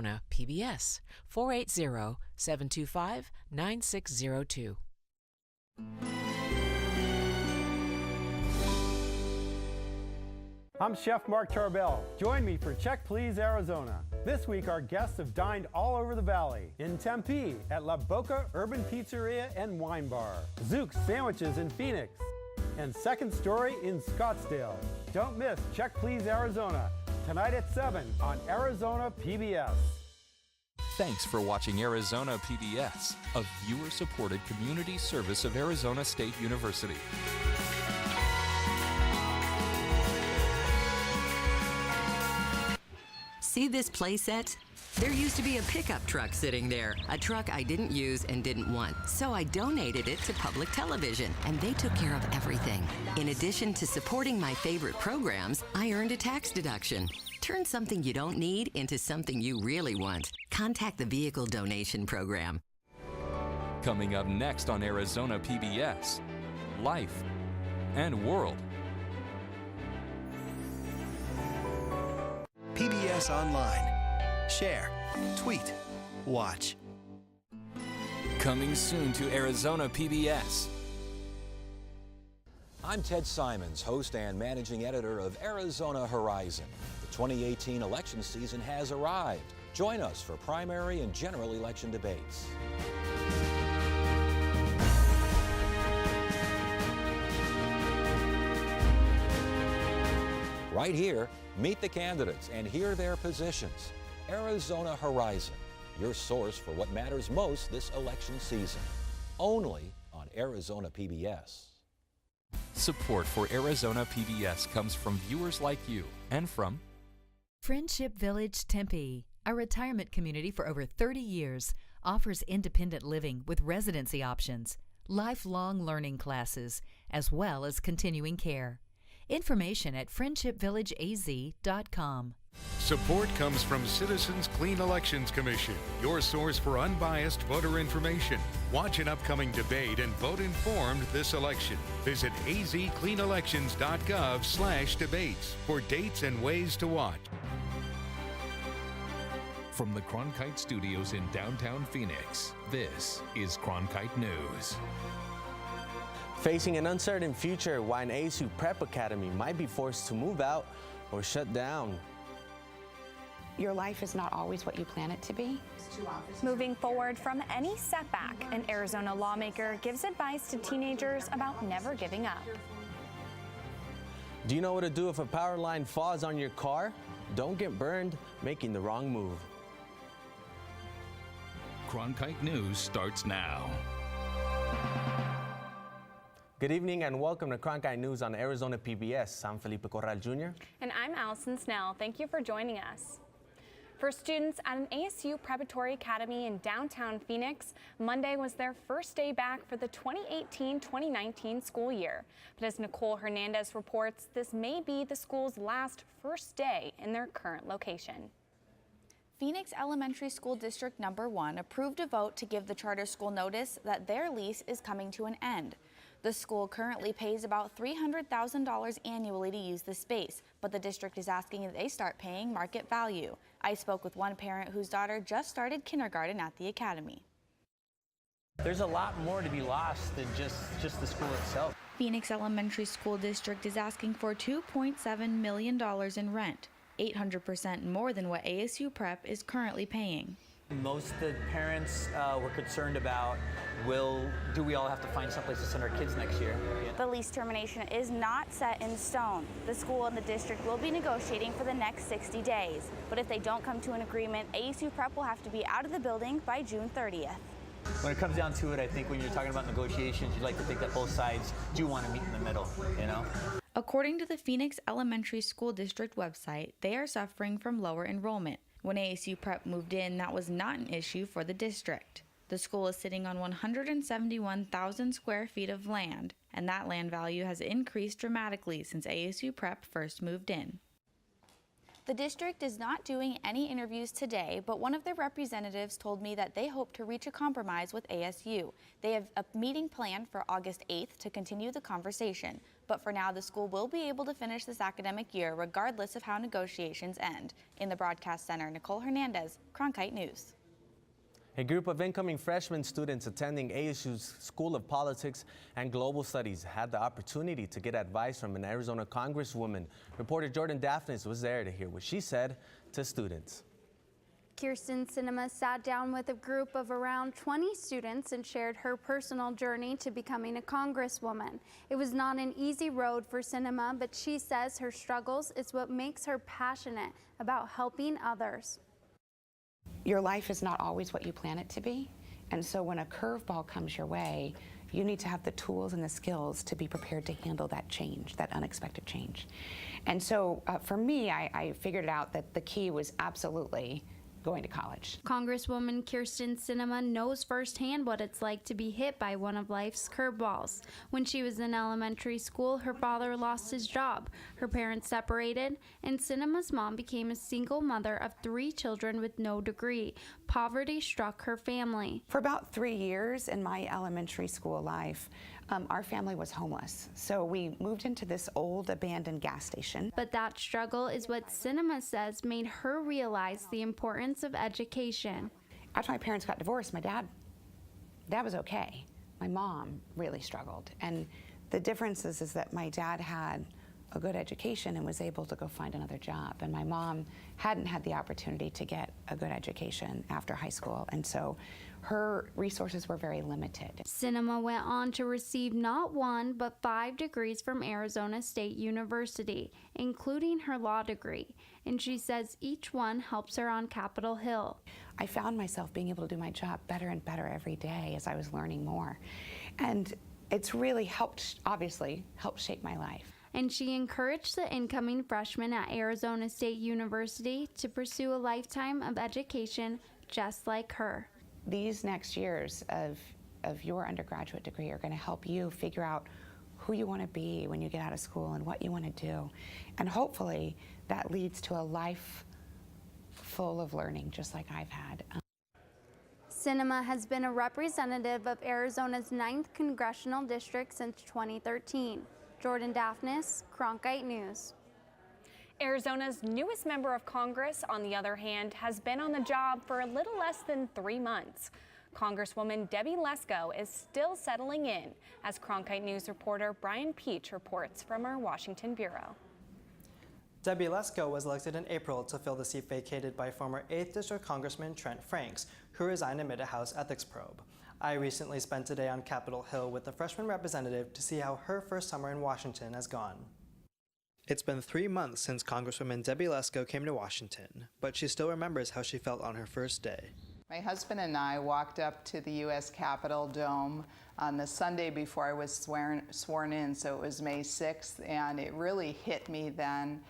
Arizona PBS, 480-725-9602. I'm Chef Mark Tarbell. Join me for Check Please Arizona. This week our guests have dined all over the valley. In Tempe at La Boca Urban Pizzeria and Wine Bar, Zook's Sandwiches in Phoenix, and Second Story in Scottsdale. Don't miss Check Please Arizona, tonight at 7 on Arizona PBS. Thanks for watching Arizona PBS, a viewer-supported community service of Arizona State University. See this playset? There used to be a pickup truck sitting there, a truck I didn't use and didn't want. So I donated it to public television, and they took care of everything. In addition to supporting my favorite programs, I earned a tax deduction. Turn something you don't need into something you really want. Contact the Vehicle Donation Program. Coming up next on Arizona PBS, Life and World. PBS Online. Share, tweet, watch. Coming soon to Arizona PBS. I'm Ted Simons, host and managing editor of Arizona Horizon. The 2018 election season has arrived. Join us for primary and general election debates. Right here, meet the candidates and hear their positions. Arizona Horizon, your source for what matters most this election season. Only on Arizona PBS. Support for Arizona PBS comes from viewers like you and from Friendship Village Tempe, a retirement community for over 30 years, offers independent living with residency options, lifelong learning classes, as well as continuing care. Information at friendshipvillageaz.com. Support comes from Citizens Clean Elections Commission, your source for unbiased voter information. Watch an upcoming debate and vote informed this election. Visit azcleanelections.gov/debates for dates and ways to watch. From the Cronkite Studios in downtown Phoenix, this is Cronkite News. Facing an uncertain future, why an ASU Prep Academy might be forced to move out or shut down. Your life is not always what you plan it to be. Moving forward from any setback, an Arizona lawmaker gives advice to teenagers about never giving up. Do you know what to do if a power line falls on your car? Don't get burned making the wrong move. Cronkite News starts now. Good evening and welcome to Cronkite News on Arizona PBS. I'm Felipe Corral Jr. And I'm Allison Snell. Thank you for joining us. For students at an ASU Preparatory Academy in downtown Phoenix, Monday was their first day back for the 2018-2019 school year. But as Nicole Hernandez reports, this may be the school's last first day in their current location. Phoenix Elementary School District Number 1 approved a vote to give the charter school notice that their lease is coming to an end. The school currently pays about $300,000 annually to use the space, but the district is asking that they start paying market value. I spoke with one parent whose daughter just started kindergarten at the academy. There's a lot more to be lost than just the school itself. Phoenix Elementary School District is asking for $2.7 million in rent, 800% more than what ASU Prep is currently paying. Most of the parents were concerned about, do we all have to find someplace to send our kids next year? The lease termination is not set in stone. The school and the district will be negotiating for the next 60 days. But if they don't come to an agreement, ASU Prep will have to be out of the building by June 30th. When it comes down to it, I think when you're talking about negotiations, you'd like to think that both sides do want to meet in the middle, you know? According to the Phoenix Elementary School District website, they are suffering from lower enrollment. When ASU Prep moved in, that was not an issue for the district. The school is sitting on 171,000 square feet of land, and that land value has increased dramatically since ASU Prep first moved in. The district is not doing any interviews today, but one of their representatives told me that they hope to reach a compromise with ASU. They have a meeting planned for August 8th to continue the conversation. But for now, the school will be able to finish this academic year regardless of how negotiations end. In the broadcast center, Nicole Hernandez, Cronkite News. A group of incoming freshman students attending ASU's School of Politics and Global Studies had the opportunity to get advice from an Arizona congresswoman. Reporter Jordan Daphnis was there to hear what she said to students. Kirsten Sinema sat down with a group of around 20 students and shared her personal journey to becoming a congresswoman. It was not an easy road for Sinema, but she says her struggles is what makes her passionate about helping others. Your life is not always what you plan it to be, and so when a curveball comes your way, you need to have the tools and the skills to be prepared to handle that change, that unexpected change. And so for me, I figured out that the key was absolutely going to college. Congresswoman Kirsten Sinema knows firsthand what it's like to be hit by one of life's curveballs. When she was in elementary school, her father lost his job, her parents separated, and Sinema's mom became a single mother of 3 children with no degree. Poverty struck her family. For about 3 years in my elementary school life, our family was homeless. So we moved into this old abandoned gas station. But that struggle is what Sinema says made her realize the importance of education. After my parents got divorced, my dad was okay. My mom really struggled. And the difference is that my dad had a good education and was able to go find another job. And my mom hadn't had the opportunity to get a good education after high school. And so her resources were very limited. Sinema went on to receive not 1, but 5 degrees from Arizona State University, including her law degree. And she says each one helps her on Capitol Hill. I found myself being able to do my job better and better every day as I was learning more. And it's really obviously helped shape my life. And she encouraged the incoming freshmen at Arizona State University to pursue a lifetime of education just like her. These next years of your undergraduate degree are going to help you figure out who you want to be when you get out of school and what you want to do. And hopefully that leads to a life full of learning, just like I've had. Sinema has been a representative of Arizona's 9th Congressional District since 2013. Jordan Daphnis, Cronkite News. Arizona's newest member of Congress, on the other hand, has been on the job for a little less than 3 months. Congresswoman Debbie Lesko is still settling in, as Cronkite News reporter Brian Peach reports from our Washington bureau. Debbie Lesko was elected in April to fill the seat vacated by former 8th District Congressman Trent Franks, who resigned amid a House ethics probe. I recently spent a day on Capitol Hill with the freshman representative to see how her first summer in Washington has gone. It's been 3 months since Congresswoman Debbie Lesko came to Washington, but she still remembers how she felt on her first day. My husband and I walked up to the U.S. Capitol Dome on the Sunday before I was sworn in, so it was May 6th, and it really hit me then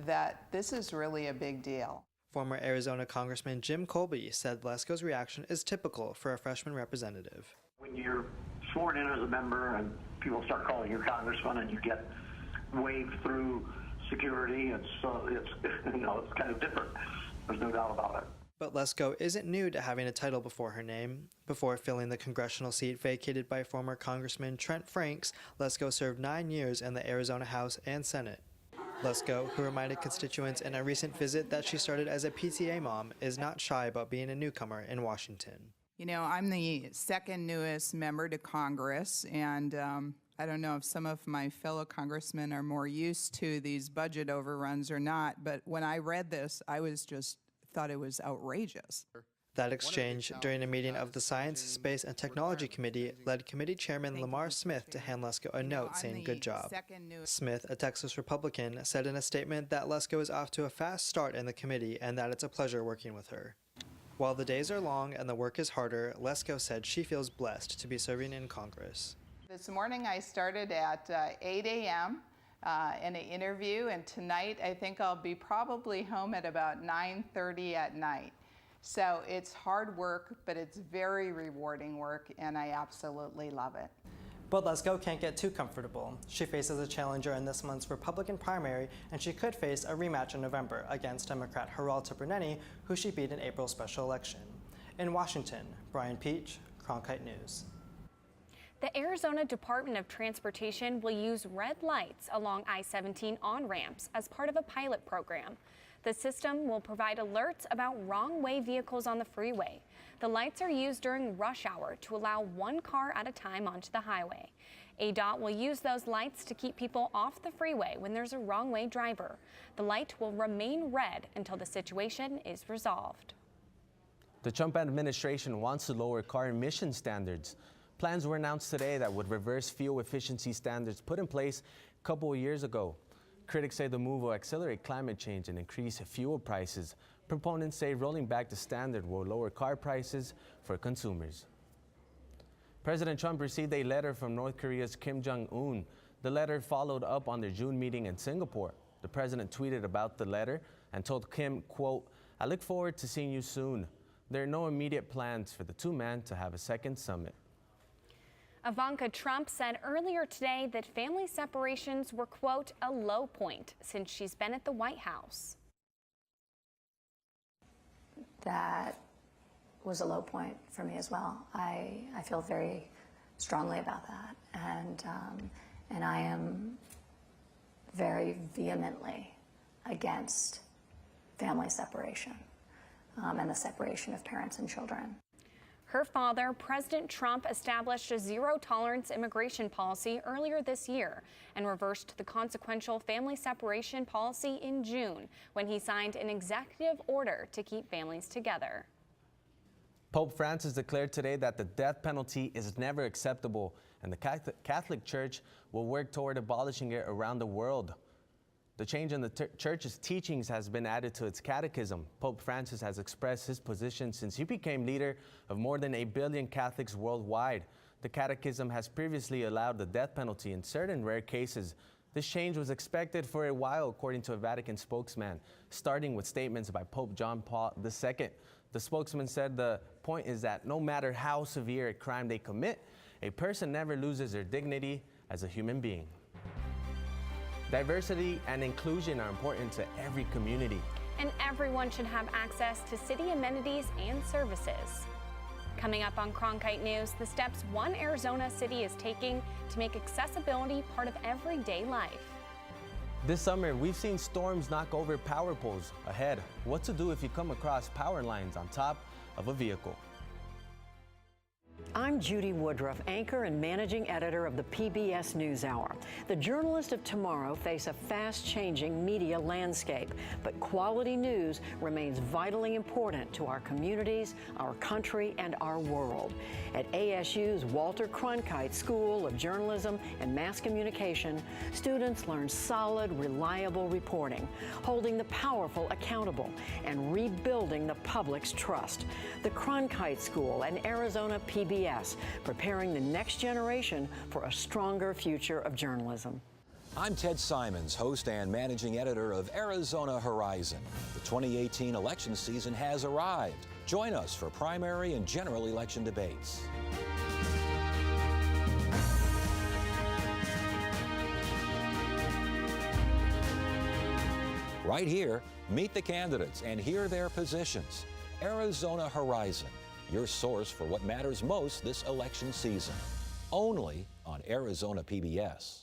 that this is really a big deal. Former Arizona Congressman Jim Colby said Lesko's reaction is typical for a freshman representative. When you're sworn in as a member and people start calling you congressman and you get waved through security, it's kind of different. There's no doubt about it. But Lesko isn't new to having a title before her name. Before filling the congressional seat vacated by former Congressman Trent Franks, Lesko served 9 years in the Arizona House and Senate. Lesko, who reminded constituents in a recent visit that she started as a PTA mom, is not shy about being a newcomer in Washington. You know, I'm the second newest member to Congress, and I don't know if some of my fellow congressmen are more used to these budget overruns or not, but when I read this, I thought it was outrageous. That exchange during a meeting of the Science, Space, and Technology Committee led Committee Chairman Lamar Smith to hand Lesko a note saying good job. Smith, a Texas Republican, said in a statement that Lesko is off to a fast start in the committee and that it's a pleasure working with her. While the days are long and the work is harder, Lesko said she feels blessed to be serving in Congress. This morning I started at 8 a.m. In an interview, and tonight I think I'll be probably home at about 9:30 at night. So it's hard work, but it's very rewarding work, and I absolutely love it. But Lesko can't get too comfortable. She faces a challenger in this month's Republican primary, and she could face a rematch in November against Democrat Geraldo Bernini, who she beat in April's special election. In Washington, Brian Peach, Cronkite News. The Arizona Department of Transportation will use red lights along I-17 on-ramps as part of a pilot program. The system will provide alerts about wrong-way vehicles on the freeway. The lights are used during rush hour to allow one car at a time onto the highway. ADOT will use those lights to keep people off the freeway when there's a wrong-way driver. The light will remain red until the situation is resolved. The Trump administration wants to lower car emission standards. Plans were announced today that would reverse fuel efficiency standards put in place a couple of years ago. Critics say the move will accelerate climate change and increase fuel prices. Proponents say rolling back the standard will lower car prices for consumers. President Trump received a letter from North Korea's Kim Jong-un. The letter followed up on their June meeting in Singapore. The president tweeted about the letter and told Kim, quote, "I look forward to seeing you soon. There are no immediate plans for the two men to have a second summit." Ivanka Trump said earlier today that family separations were, quote, a low point since she's been at the White House. That was a low point for me as well. I feel very strongly about that, and I am very vehemently against family separation and the separation of parents and children. Her father, President Trump, established a zero-tolerance immigration policy earlier this year and reversed the consequential family separation policy in June when he signed an executive order to keep families together. Pope Francis declared today that the death penalty is never acceptable, and the Catholic Church will work toward abolishing it around the world. The change in the Church's teachings has been added to its catechism. Pope Francis has expressed his position since he became leader of more than 8 billion Catholics worldwide. The catechism has previously allowed the death penalty in certain rare cases. This change was expected for a while, according to a Vatican spokesman, starting with statements by Pope John Paul II. The spokesman said the point is that no matter how severe a crime they commit, a person never loses their dignity as a human being. Diversity and inclusion are important to every community. And everyone should have access to city amenities and services. Coming up on Cronkite News, the steps one Arizona city is taking to make accessibility part of everyday life. This summer, we've seen storms knock over power poles. Ahead, what to do if you come across power lines on top of a vehicle. I'm Judy Woodruff, anchor and managing editor of the PBS NewsHour. The journalists of tomorrow face a fast-changing media landscape, but quality news remains vitally important to our communities, our country, and our world. At ASU's Walter Cronkite School of Journalism and Mass Communication, students learn solid, reliable reporting, holding the powerful accountable, and rebuilding the public's trust. The Cronkite School and Arizona PBS, preparing the next generation for a stronger future of journalism. I'm Ted Simons, host and managing editor of Arizona Horizon. The 2018 election season has arrived. Join us for primary and general election debates. Right here, meet the candidates and hear their positions. Arizona Horizon, your source for what matters most this election season. Only on Arizona PBS.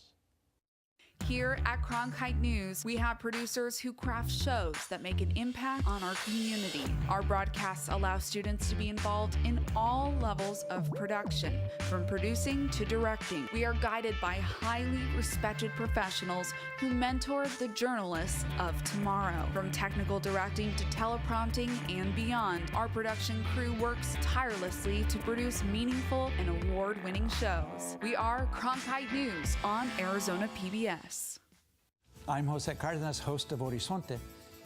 Here at Cronkite News, we have producers who craft shows that make an impact on our community. Our broadcasts allow students to be involved in all levels of production, from producing to directing. We are guided by highly respected professionals who mentor the journalists of tomorrow. From technical directing to teleprompting and beyond, our production crew works tirelessly to produce meaningful and award-winning shows. We are Cronkite News on Arizona PBS. I'm Jose Cardenas, host of Horizonte.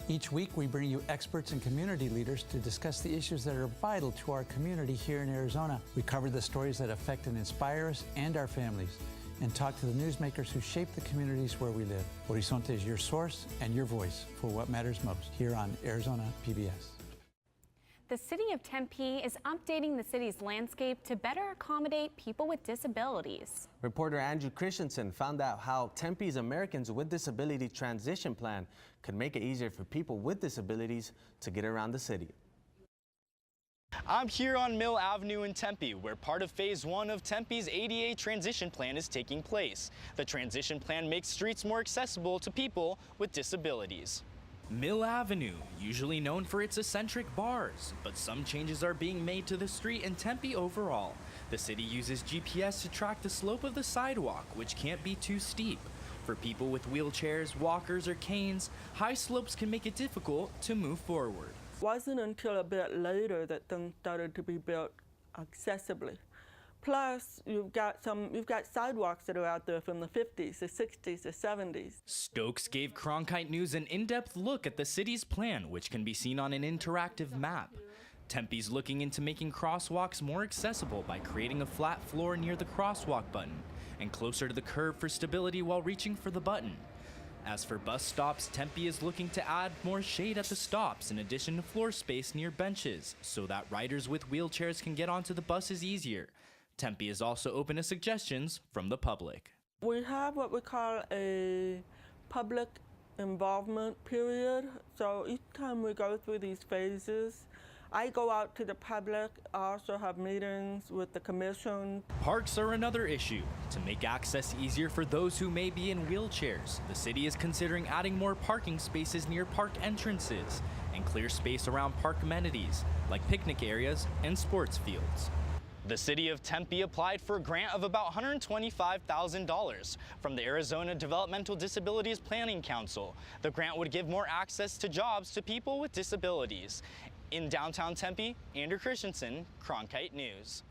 Each week we bring you experts and community leaders to discuss the issues that are vital to our community here in Arizona. We cover the stories that affect and inspire us and our families, and talk to the newsmakers who shape the communities where we live. Horizonte is your source and your voice for what matters most here on Arizona PBS. The city of Tempe is updating the city's landscape to better accommodate people with disabilities. Reporter Andrew Christensen found out how Tempe's Americans with Disability Transition Plan could make it easier for people with disabilities to get around the city. I'm here on Mill Avenue in Tempe, where part of Phase 1 of Tempe's ADA transition plan is taking place. The transition plan makes streets more accessible to people with disabilities. Mill Avenue, usually known for its eccentric bars, but some changes are being made to the street in Tempe overall. The city uses GPS to track the slope of the sidewalk, which can't be too steep. For people with wheelchairs, walkers, or canes, high slopes can make it difficult to move forward. It wasn't until a bit later that things started to be built accessibly. Plus, you've got sidewalks that are out there from the 50s, the 60s, the 70s. Stokes gave Cronkite News an in-depth look at the city's plan, which can be seen on an interactive map. Tempe's looking into making crosswalks more accessible by creating a flat floor near the crosswalk button and closer to the curb for stability while reaching for the button. As for bus stops, Tempe is looking to add more shade at the stops in addition to floor space near benches so that riders with wheelchairs can get onto the buses easier. Tempe is also open to suggestions from the public. We have what we call a public involvement period. So each time we go through these phases, I go out to the public. I also have meetings with the commission. Parks are another issue. To make access easier for those who may be in wheelchairs, the city is considering adding more parking spaces near park entrances and clear space around park amenities like picnic areas and sports fields. The city of Tempe applied for a grant of about $125,000 from the Arizona Developmental Disabilities Planning Council. The grant would give more access to jobs to people with disabilities. In downtown Tempe, Andrew Christensen, Cronkite News.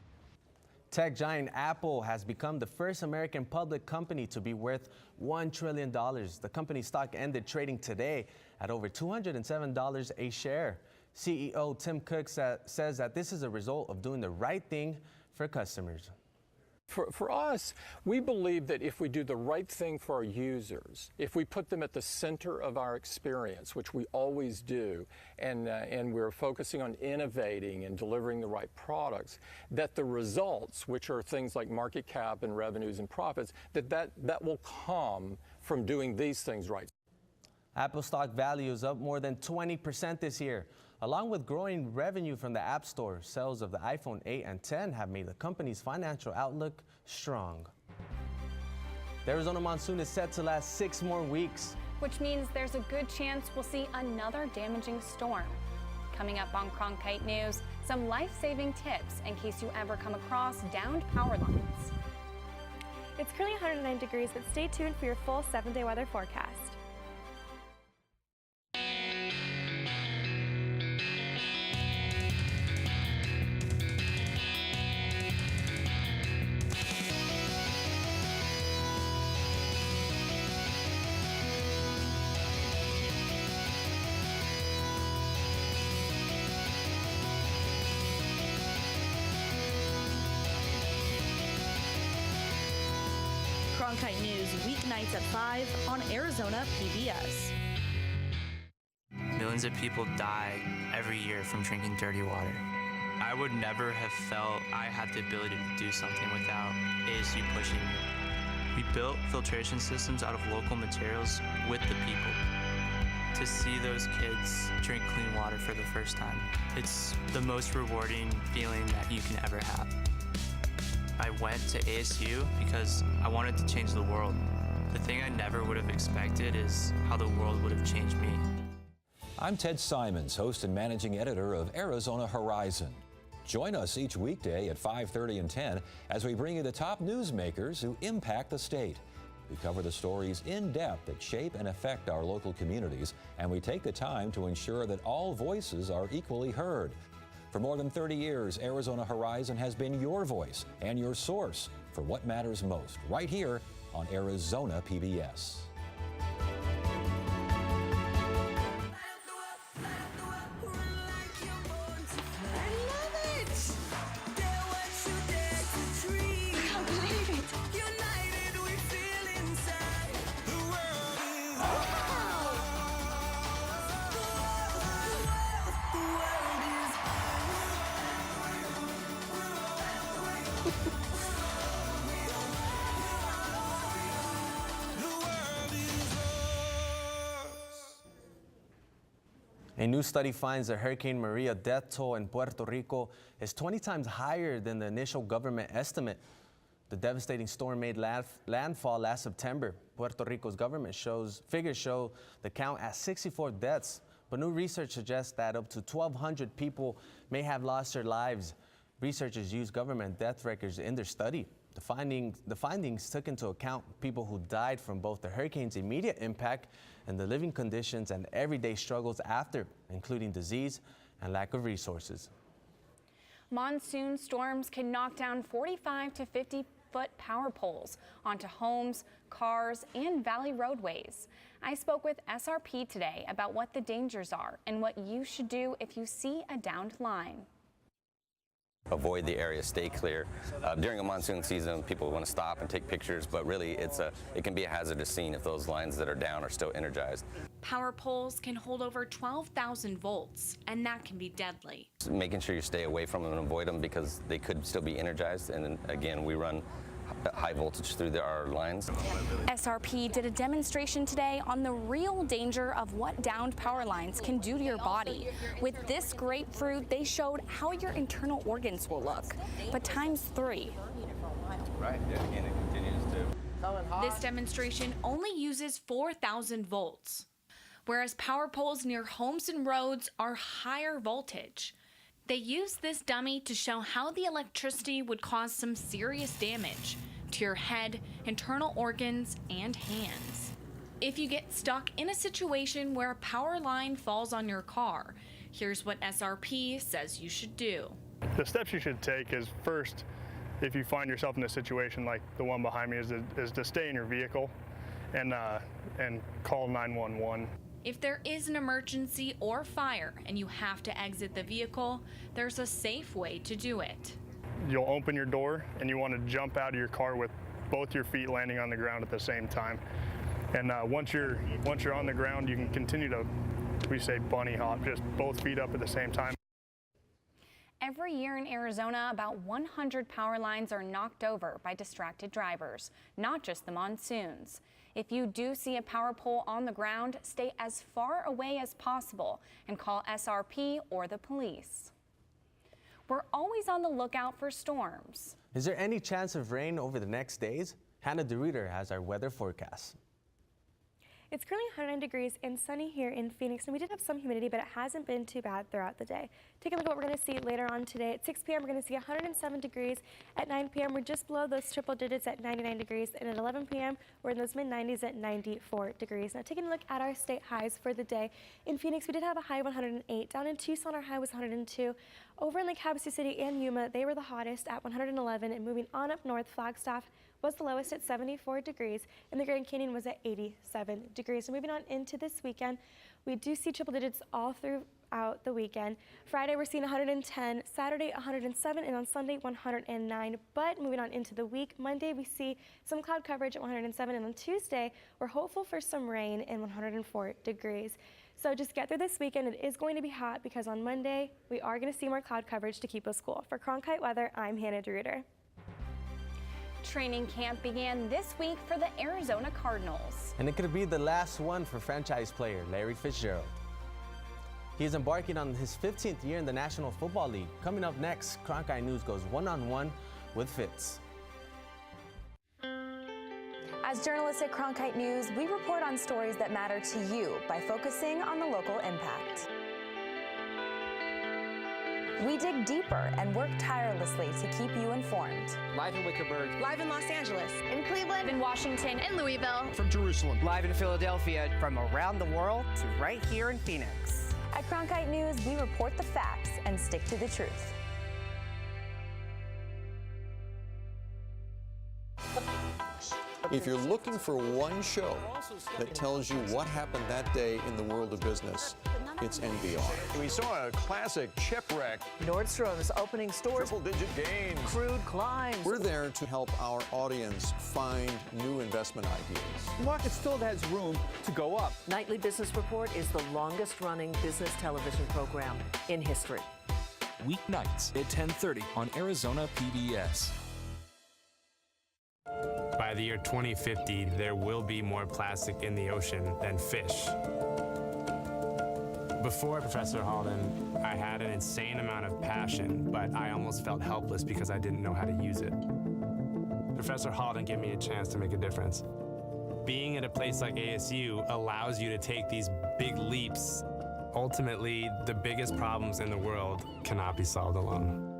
Tech giant Apple has become the first American public company to be worth $1 trillion. The company's stock ended trading today at over $207 a share. CEO Tim Cook says that this is a result of doing the right thing for customers. For us, we believe that if we do the right thing for our users, if we put them at the center of our experience, which we always do, and we're focusing on innovating and delivering the right products, that the results, which are things like market cap and revenues and profits, that will come from doing these things right. Apple stock value is up more than 20% this year. Along with growing revenue from the App Store, sales of the iPhone 8 and 10 have made the company's financial outlook strong. The Arizona monsoon is set to last 6 more weeks, which means there's a good chance we'll see another damaging storm. Coming up on Cronkite News, some life-saving tips in case you ever come across downed power lines. It's currently 109 degrees, but stay tuned for your full 7-day weather forecast. Cronkite News, weeknights at 5 on Arizona PBS. Millions of people die every year from drinking dirty water. I would never have felt I had the ability to do something without ASU pushing me. We built filtration systems out of local materials with the people. To see those kids drink clean water for the first time, it's the most rewarding feeling that you can ever have. I went to ASU because I wanted to change the world. The thing I never would have expected is how the world would have changed me. I'm Ted Simons, host and managing editor of Arizona Horizon. Join us each weekday at 5:30 and 10 as we bring you the top newsmakers who impact the state. We cover the stories in depth that shape and affect our local communities, and we take the time to ensure that all voices are equally heard. For more than 30 years, Arizona Horizon has been your voice and your source for what matters most, right here on Arizona PBS. A new study finds the Hurricane Maria death toll in Puerto Rico is 20 times higher than the initial government estimate. The devastating storm made landfall last September. Puerto Rico's government figures show the count at 64 deaths, but new research suggests that up to 1,200 people may have lost their lives. Researchers used government death records in their study. The findings took into account people who died from both the hurricane's immediate impact and the living conditions and everyday struggles after, including disease and lack of resources. Monsoon storms can knock down 45 to 50-foot power poles onto homes, cars, and valley roadways. I spoke with SRP today about what the dangers are and what you should do if you see a downed line. Avoid the area, stay clear. During a monsoon season, people want to stop and take pictures, but really it can be a hazardous scene if those lines that are down are still energized. Power poles can hold over 12,000 volts, and that can be deadly. Making sure you stay away from them and avoid them because they could still be energized, and then, again, we run high voltage through our lines. SRP did a demonstration today on the real danger of what downed power lines can do to your body. With this grapefruit, they showed how your internal organs will look, but ×3. Right, yeah, again, it continues to. This demonstration only uses 4,000 volts, whereas power poles near homes and roads are higher voltage. They used this dummy to show how the electricity would cause some serious damage to your head, internal organs, and hands. If you get stuck in a situation where a power line falls on your car, here's what SRP says you should do. The steps you should take is first, if you find yourself in a situation like the one behind me, is to stay in your vehicle and call 911. If there is an emergency or fire and you have to exit the vehicle, there's a safe way to do it. You'll open your door and you want to jump out of your car with both your feet landing on the ground at the same time. And once you're on the ground, you can continue to, we say bunny hop, just both feet up at the same time. Every year in Arizona, about 100 power lines are knocked over by distracted drivers, not just the monsoons. If you do see a power pole on the ground, stay as far away as possible and call SRP or the police. We're always on the lookout for storms. Is there any chance of rain over the next days? Hannah DeRuiter has our weather forecast. It's currently 109 degrees and sunny here in Phoenix, and we did have some humidity, but it hasn't been too bad throughout the day. Take a look at what we're going to see later on today. At 6 p.m., we're going to see 107 degrees. At 9 p.m., we're just below those triple digits at 99 degrees, and at 11 p.m., we're in those mid-90s at 94 degrees. Now, taking a look at our state highs for the day. In Phoenix, we did have a high of 108. Down in Tucson, our high was 102. Over in Lake Havasu City and Yuma, they were the hottest at 111, and moving on up north, Flagstaff was the lowest at 74 degrees, and the Grand Canyon was at 87 degrees. So moving on into this weekend, we do see triple digits all throughout the weekend. Friday, we're seeing 110, Saturday, 107, and on Sunday, 109. But moving on into the week, Monday, we see some cloud coverage at 107, and on Tuesday, we're hopeful for some rain and 104 degrees. So just get through this weekend. It is going to be hot because on Monday, we are going to see more cloud coverage to keep us cool. For Cronkite Weather, I'm Hannah DeRuiter. Training camp began this week for the Arizona Cardinals. And it could be the last one for franchise player Larry Fitzgerald. He is embarking on his 15th year in the National Football League. Coming up next, Cronkite News goes one-on-one with Fitz. As journalists at Cronkite News, we report on stories that matter to you by focusing on the local impact. We dig deeper and work tirelessly to keep you informed. Live in Wickerburg. Live in Los Angeles. In Cleveland. In Washington. In Louisville. From Jerusalem. Live in Philadelphia. From around the world to right here in Phoenix. At Cronkite News, we report the facts and stick to the truth. If you're looking for one show that tells you what happened that day in the world of business, it's NBR. We saw a classic shipwreck. Nordstrom's opening stores. Triple-digit gains. Crude climbs. We're there to help our audience find new investment ideas. The market still has room to go up. Nightly Business Report is the longest-running business television program in history. Weeknights at 10:30 on Arizona PBS. By the year 2050, there will be more plastic in the ocean than fish. Before Professor Halden, I had an insane amount of passion, but I almost felt helpless because I didn't know how to use it. Professor Halden gave me a chance to make a difference. Being at a place like ASU allows you to take these big leaps. Ultimately, the biggest problems in the world cannot be solved alone.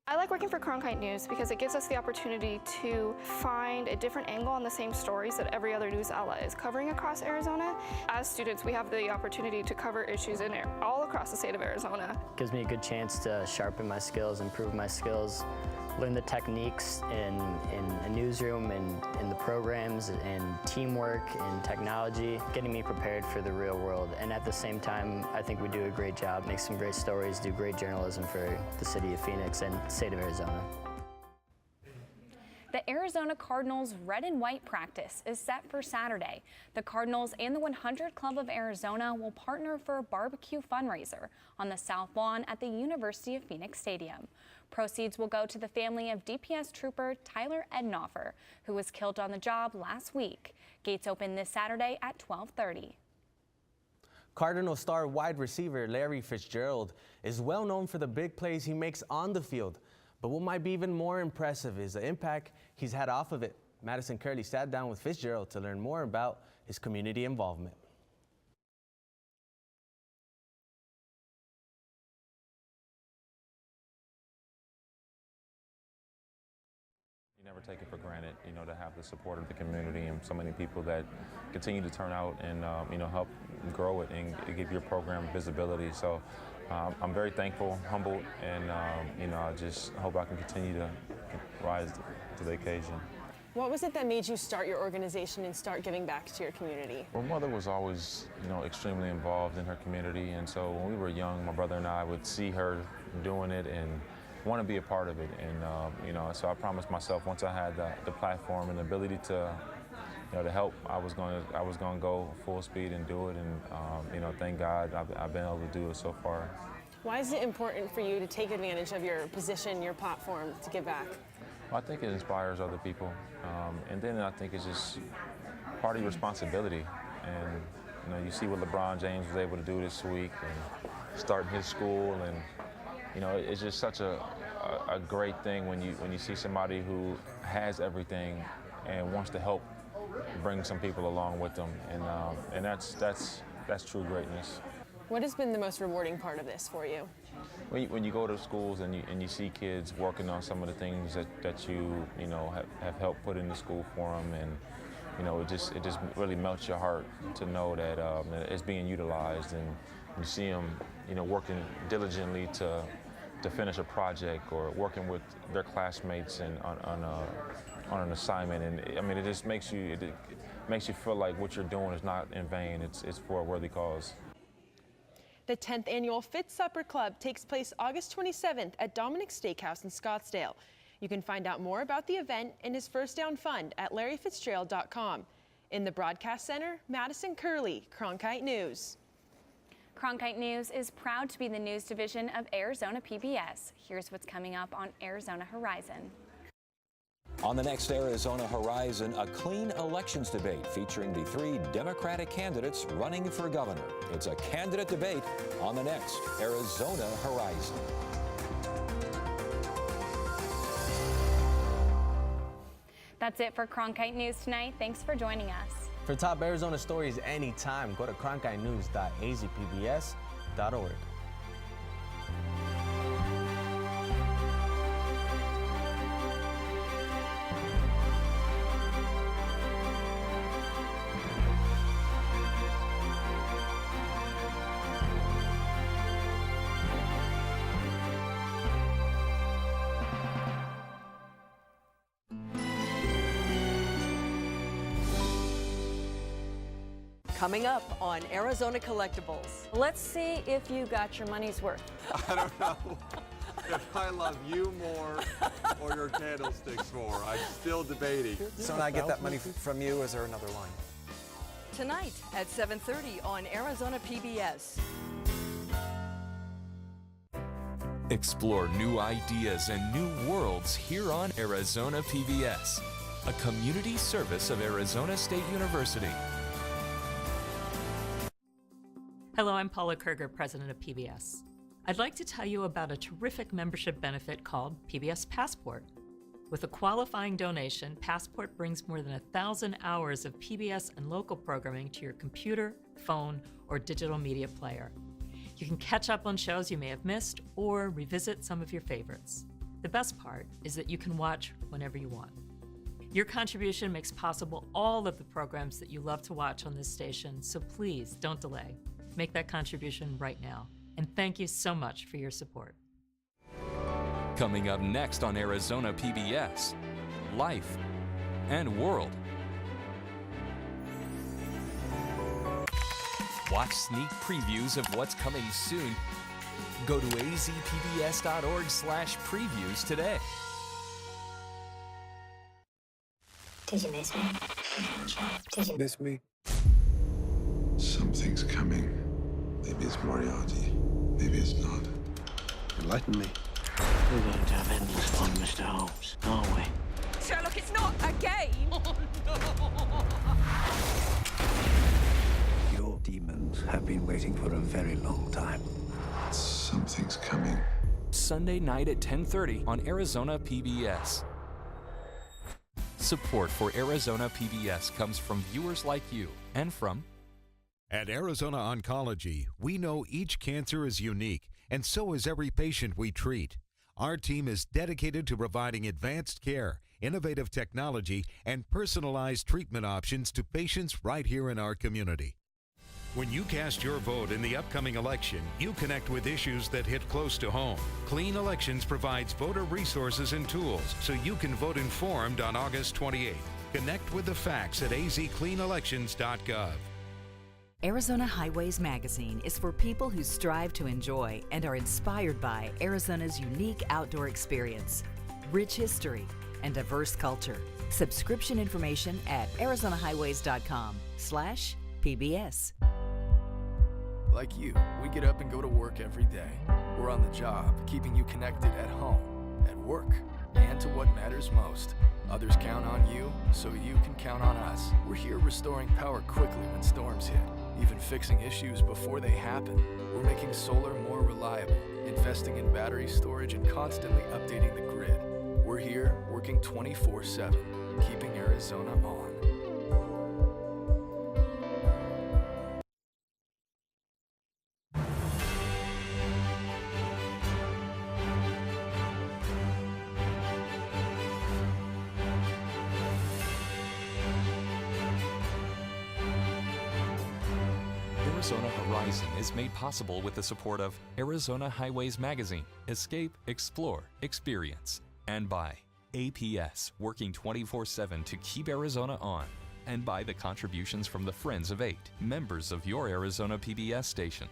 I like working for Cronkite News because it gives us the opportunity to find a different angle on the same stories that every other news outlet is covering across Arizona. As students, we have the opportunity to cover issues all across the state of Arizona. It gives me a good chance to sharpen my skills, improve my skills, learn the techniques in a newsroom and in the programs and teamwork and technology, getting me prepared for the real world. And at the same time, I think we do a great job, make some great stories, do great journalism for the city of Phoenix and the state of Arizona. The Arizona Cardinals red and white practice is set for Saturday. The Cardinals and the 100 Club of Arizona will partner for a barbecue fundraiser on the South Lawn at the University of Phoenix Stadium. Proceeds will go to the family of DPS trooper Tyler Ednoffer, who was killed on the job last week. Gates open this Saturday at 12:30. Cardinal star wide receiver Larry Fitzgerald is well known for the big plays he makes on the field. But what might be even more impressive is the impact he's had off of it. Madison Curley sat down with Fitzgerald to learn more about his community involvement. You never take it for granted, to have the support of the community and so many people that continue to turn out and, help grow it and give your program visibility. So I'm very thankful, humbled, and, I just hope I can continue to rise to the occasion. What was it that made you start your organization and start giving back to your community? Well, Mother was always, extremely involved in her community, and so when we were young, my brother and I would see her doing it and want to be a part of it. And, so I promised myself once I had the platform and the ability to, to help, I was going to go full speed and do it. And, thank God I've been able to do it so far. Why is it important for you to take advantage of your position, your platform, to give back? Well, I think it inspires other people. And then I think it's just part of your responsibility. And, you see what LeBron James was able to do this week and starting his school. And, it's just such a great thing when you see somebody who has everything and wants to help bring some people along with them. And that's true greatness. What has been the most rewarding part of this for you? When you go to schools and you see kids working on some of the things that you have helped put in the school for them, and it just really melts your heart to know that it's being utilized, and you see them working diligently to finish a project or working with their classmates and on an assignment. And I mean, it just makes you feel like what you're doing is not in vain. It's for a worthy cause. The 10th annual Fit Supper Club takes place August 27th at Dominic's Steakhouse in Scottsdale. You can find out more about the event and his First Down Fund at LarryFitzgerald.com. In the Broadcast Center, Madison Curley, Cronkite News. Cronkite News is proud to be the news division of Arizona PBS. Here's what's coming up on Arizona Horizon. On the next Arizona Horizon, a clean elections debate featuring the 3 Democratic candidates running for governor. It's a candidate debate on the next Arizona Horizon. That's it for Cronkite News tonight. Thanks for joining us. For top Arizona stories anytime, go to cronkitenews.azpbs.org. Coming up on Arizona Collectibles. Let's see if you got your money's worth. I don't know if I love you more or your candlesticks more. I'm still debating. So when I get that money from you, is there another line? Tonight at 7:30 on Arizona PBS. Explore new ideas and new worlds here on Arizona PBS, a community service of Arizona State University. Hello, I'm Paula Kerger, president of PBS. I'd like to tell you about a terrific membership benefit called PBS Passport. With a qualifying donation, Passport brings more than 1,000 hours of PBS and local programming to your computer, phone, or digital media player. You can catch up on shows you may have missed or revisit some of your favorites. The best part is that you can watch whenever you want. Your contribution makes possible all of the programs that you love to watch on this station, so please don't delay. Make that contribution right now. And thank you so much for your support. Coming up next on Arizona PBS, Life and World. Watch sneak previews of what's coming soon. Go to azpbs.org/previews today. Did you miss me? Did you miss me? Something's coming. Maybe it's Moriarty. Maybe it's not. Enlighten me. We're going to have endless fun, Mr. Holmes, aren't we? Sherlock, it's not a game! Oh, no! Your demons have been waiting for a very long time. Something's coming. Sunday night at 10:30 on Arizona PBS. Support for Arizona PBS comes from viewers like you and from... At Arizona Oncology, we know each cancer is unique, and so is every patient we treat. Our team is dedicated to providing advanced care, innovative technology, and personalized treatment options to patients right here in our community. When you cast your vote in the upcoming election, you connect with issues that hit close to home. Clean Elections provides voter resources and tools so you can vote informed on August 28th. Connect with the facts at azcleanelections.gov. Arizona Highways Magazine is for people who strive to enjoy and are inspired by Arizona's unique outdoor experience, rich history, and diverse culture. Subscription information at arizonahighways.com/PBS. Like you, we get up and go to work every day. We're on the job, keeping you connected at home, at work, and to what matters most. Others count on you, so you can count on us. We're here restoring power quickly when storms hit, even fixing issues before they happen. We're making solar more reliable, investing in battery storage, and constantly updating the grid. We're here working 24/7, keeping Arizona on. Arizona Horizon is made possible with the support of Arizona Highways Magazine, Escape, Explore, Experience, and by APS, working 24/7 to keep Arizona on, and by the contributions from the Friends of 8, members of your Arizona PBS station.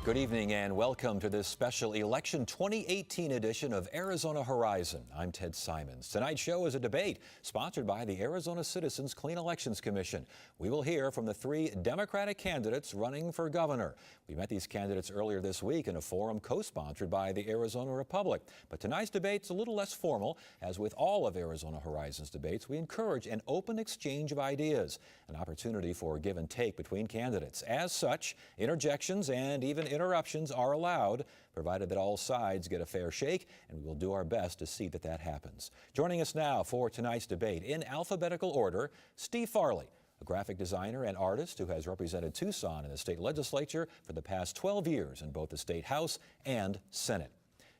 Good evening and welcome to this special election 2018 edition of Arizona Horizon. I'm Ted Simons. Tonight's show is a debate sponsored by the Arizona Citizens Clean Elections Commission. We will hear from the 3 Democratic candidates running for governor. We met these candidates earlier this week in a forum co-sponsored by the Arizona Republic. But tonight's debate's a little less formal. As with all of Arizona Horizon's debates, we encourage an open exchange of ideas, an opportunity for give and take between candidates. As such, interjections and even interruptions are allowed, provided that all sides get a fair shake, and we will do our best to see that that happens. Joining us now for tonight's debate, in alphabetical order, Steve Farley, a graphic designer and artist who has represented Tucson in the state legislature for the past 12 years in both the state House and Senate.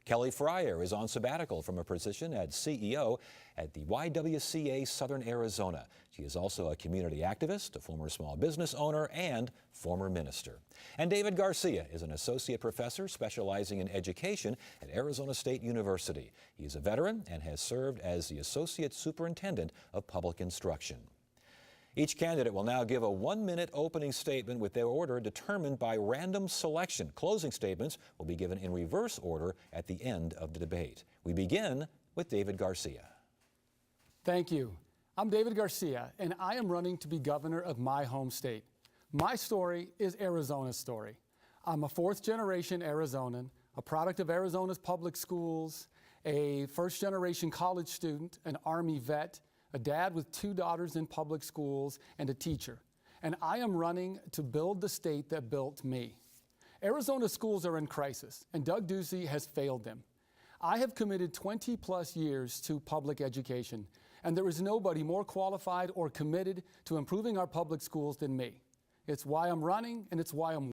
Kelly Fryer is on sabbatical from a position as CEO at the YWCA Southern Arizona. She is also a community activist, a former small business owner, and former minister. And David Garcia is an associate professor specializing in education at Arizona State University. He is a veteran and has served as the associate superintendent of public instruction. Each candidate will now give a 1-minute opening statement with their order determined by random selection. Closing statements will be given in reverse order at the end of the debate. We begin with David Garcia. Thank you. I'm David Garcia, and I am running to be governor of my home state. My story is Arizona's story. I'm a fourth-generation Arizonan, a product of Arizona's public schools, a first-generation college student, an Army vet, a dad with 2 daughters in public schools, and a teacher. And I am running to build the state that built me. Arizona schools are in crisis, and Doug Ducey has failed them. I have committed 20-plus years to public education, and there is nobody more qualified or committed to improving our public schools than me. It's why I'm running, and it's why I'm